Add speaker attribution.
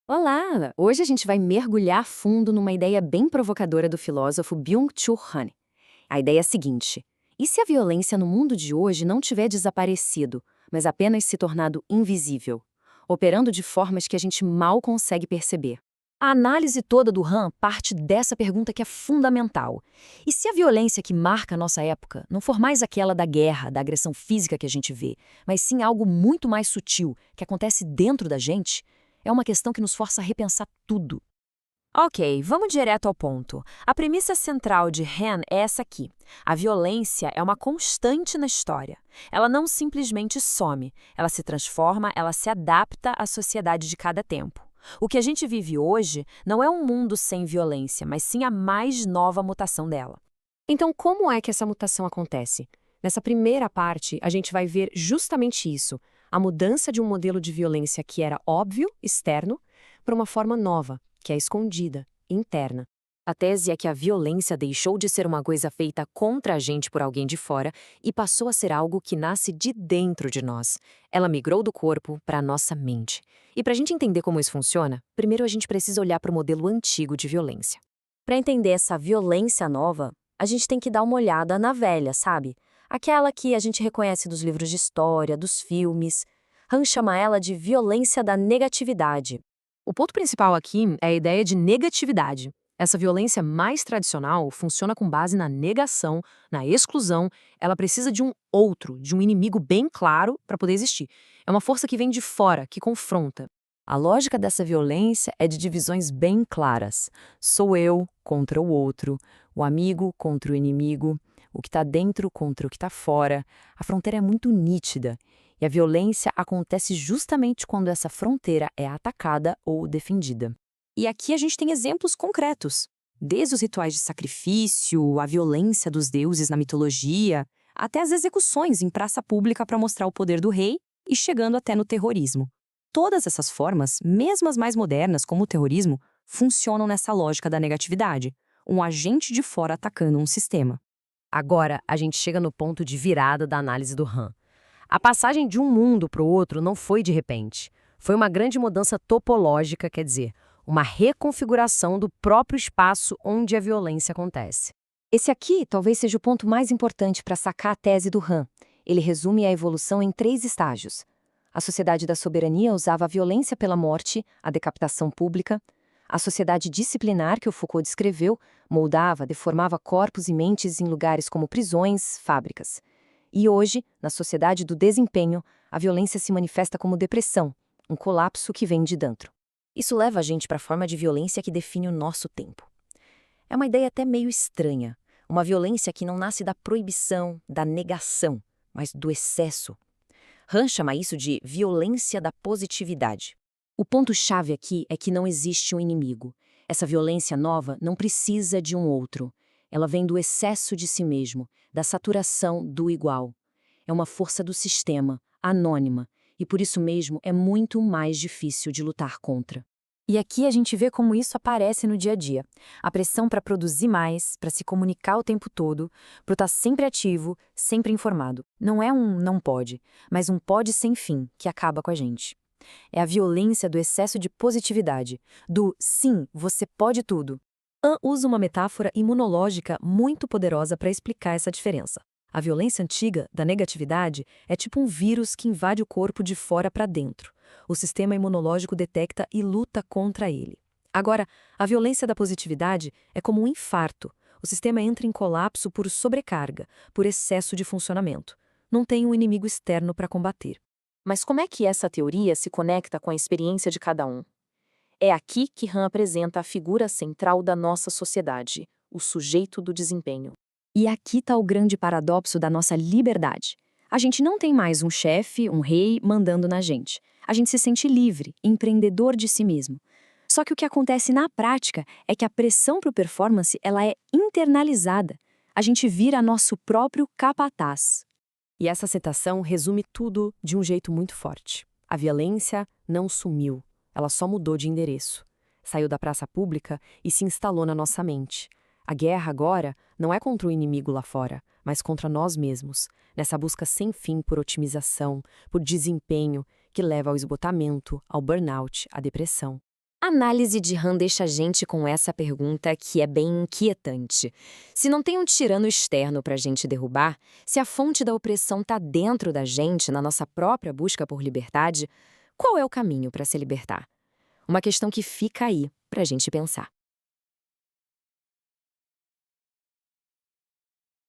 Speaker 1: Olá! Hoje a gente vai mergulhar fundo numa ideia bem provocadora do filósofo Byung-Chul Han. A ideia é a seguinte: e se a violência no mundo de hoje não tiver desaparecido, mas apenas se tornado invisível, operando de formas que a gente mal consegue perceber? A análise toda do Han parte dessa pergunta que é fundamental. E se a violência que marca a nossa época não for mais aquela da guerra, da agressão física que a gente vê, mas sim algo muito mais sutil, que acontece dentro da gente, é uma questão que nos força a repensar tudo.
Speaker 2: Ok, vamos direto ao ponto. A premissa central de Han é essa aqui. A violência é uma constante na história. Ela não simplesmente some, ela se transforma, ela se adapta à sociedade de cada tempo. O que a gente vive hoje não é um mundo sem violência, mas sim a mais nova mutação dela.
Speaker 3: Então, como é que essa mutação acontece? Nessa primeira parte, a gente vai ver justamente isso: a mudança de um modelo de violência que era óbvio, externo, para uma forma nova, que é escondida, interna.
Speaker 1: A tese é que a violência deixou de ser uma coisa feita contra a gente por alguém de fora e passou a ser algo que nasce de dentro de nós. Ela migrou do corpo para a nossa mente. E para a gente entender como isso funciona, primeiro a gente precisa olhar para o modelo antigo de violência. Para entender essa violência nova, a gente tem que dar uma olhada na velha, sabe? Aquela que a gente reconhece dos livros de história, dos filmes. Han chama ela de violência da negatividade.
Speaker 3: O ponto principal aqui é a ideia de negatividade. Essa violência mais tradicional funciona com base na negação, na exclusão. Ela precisa de um outro, de um inimigo bem claro para poder existir. É uma força que vem de fora, que confronta.
Speaker 2: A lógica dessa violência é de divisões bem claras. Sou eu contra o outro, o amigo contra o inimigo, o que está dentro contra o que está fora. A fronteira é muito nítida. E a violência acontece justamente quando essa fronteira é atacada ou defendida.
Speaker 1: E aqui a gente tem exemplos concretos. Desde os rituais de sacrifício, a violência dos deuses na mitologia, até as execuções em praça pública para mostrar o poder do rei e chegando até no terrorismo. Todas essas formas, mesmo as mais modernas, como o terrorismo, funcionam nessa lógica da negatividade, um agente de fora atacando um sistema.
Speaker 3: Agora, a gente chega no ponto de virada da análise do Han. A passagem de um mundo para o outro não foi de repente. Foi uma grande mudança topológica, quer dizer, uma reconfiguração do próprio espaço onde a violência acontece.
Speaker 1: Esse aqui talvez seja o ponto mais importante para sacar a tese do Han. Ele resume a evolução em 3 estágios. A sociedade da soberania usava a violência pela morte, a decapitação pública. A sociedade disciplinar que o Foucault descreveu moldava, deformava corpos e mentes em lugares como prisões, fábricas. E hoje, na sociedade do desempenho, a violência se manifesta como depressão, um colapso que vem de dentro. Isso leva a gente para a forma de violência que define o nosso tempo. É uma ideia até meio estranha, uma violência que não nasce da proibição, da negação, mas do excesso. Han chama isso de violência da positividade. O ponto-chave aqui é que não existe um inimigo. Essa violência nova não precisa de um outro. Ela vem do excesso de si mesmo, da saturação do igual. É uma força do sistema, anônima, e por isso mesmo é muito mais difícil de lutar contra.
Speaker 2: E aqui a gente vê como isso aparece no dia a dia. A pressão para produzir mais, para se comunicar o tempo todo, para estar sempre ativo, sempre informado. Não é um não pode, mas um pode sem fim, que acaba com a gente. É a violência do excesso de positividade, do sim, você pode tudo.
Speaker 3: Han usa uma metáfora imunológica muito poderosa para explicar essa diferença. A violência antiga, da negatividade, é tipo um vírus que invade o corpo de fora para dentro. O sistema imunológico detecta e luta contra ele. Agora, a violência da positividade é como um infarto. O sistema entra em colapso por sobrecarga, por excesso de funcionamento. Não tem um inimigo externo para combater.
Speaker 1: Mas como é que essa teoria se conecta com a experiência de cada um? É aqui que Han apresenta a figura central da nossa sociedade, o sujeito do desempenho. E aqui está o grande paradoxo da nossa liberdade. A gente não tem mais um chefe, um rei, mandando na gente. A gente se sente livre, empreendedor de si mesmo. Só que o que acontece na prática é que a pressão para o performance ela é internalizada. A gente vira nosso próprio capataz.
Speaker 3: E essa citação resume tudo de um jeito muito forte. A violência não sumiu, ela só mudou de endereço. Saiu da praça pública e se instalou na nossa mente. A guerra agora não é contra o inimigo lá fora, mas contra nós mesmos, nessa busca sem fim por otimização, por desempenho, que leva ao esgotamento, ao burnout, à depressão.
Speaker 1: A análise de Han deixa a gente com essa pergunta que é bem inquietante. Se não tem um tirano externo para a gente derrubar, se a fonte da opressão está dentro da gente, na nossa própria busca por liberdade, qual é o caminho para se libertar? Uma questão que fica aí para a gente pensar.